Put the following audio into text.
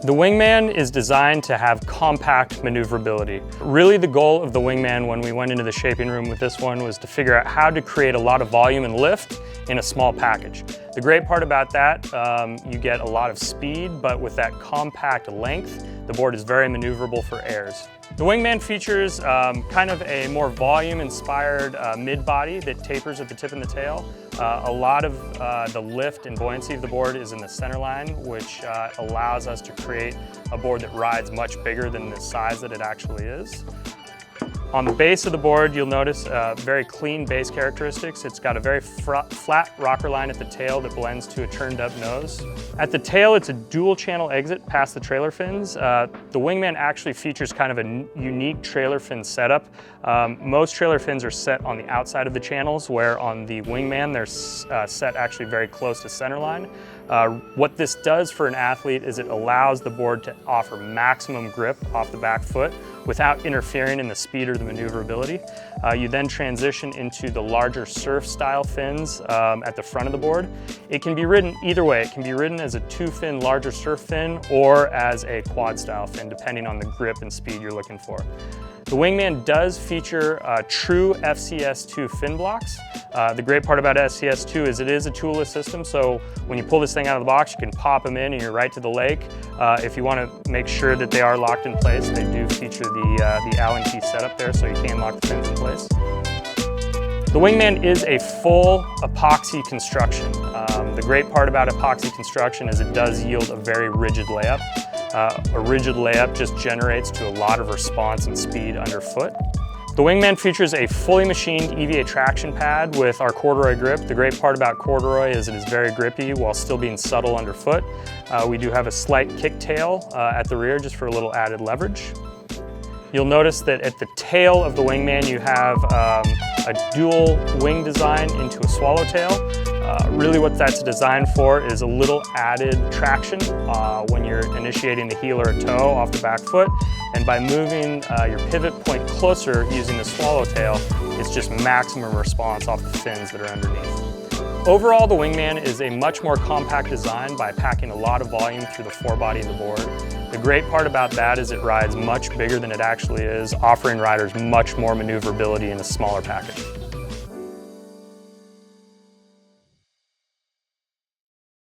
The Wingman is designed to have compact maneuverability. Really the goal of the Wingman when we went into the shaping room with this one was to figure out how to create a lot of volume and lift in a small package. The great part about that, you get a lot of speed, but with that compact length, the board is very maneuverable for airs. The Wingman features kind of a more volume-inspired mid-body that tapers at the tip and the tail. A lot of the lift and buoyancy of the board is in the center line, which allows us to create a board that rides much bigger than the size that it actually is. On the base of the board, you'll notice very clean base characteristics. It's got a very flat rocker line at the tail that blends to a turned up nose. At the tail, it's a dual channel exit past the trailer fins. The Wingman actually features kind of a unique trailer fin setup. Most trailer fins are set on the outside of the channels, where on the Wingman, they're set actually very close to center line. What this does for an athlete is it allows the board to offer maximum grip off the back foot without interfering in the speed or the maneuverability. You then transition into the larger surf style fins at the front of the board. It can be ridden either way. It can be ridden as a 2-fin larger surf fin or as a quad style fin, depending on the grip and speed you're looking for. The Wingman does feature true FCS2 fin blocks. The great part about FCS2 is it is a toolless system, so when you pull this thing out of the box, you can pop them in and you're right to the lake. If you want to make sure that they are locked in place, they do feature the Allen key setup there, so you can lock the fins in place. The Wingman is a full epoxy construction. The great part about epoxy construction is it does yield a very rigid layup. A rigid layup just generates to a lot of response and speed underfoot. The Wingman features a fully machined EVA traction pad with our corduroy grip. The great part about corduroy is it is very grippy while still being subtle underfoot. We do have a slight kicktail at the rear just for a little added leverage. You'll notice that at the tail of the Wingman you have a dual wing design into a swallowtail. Really what that's designed for is a little added traction when you're initiating the heel or a toe off the back foot. And by moving your pivot point closer using the swallowtail, it's just maximum response off the fins that are underneath. Overall, the Wingman is a much more compact design by packing a lot of volume through the forebody of the board. The great part about that is it rides much bigger than it actually is, offering riders much more maneuverability in a smaller package.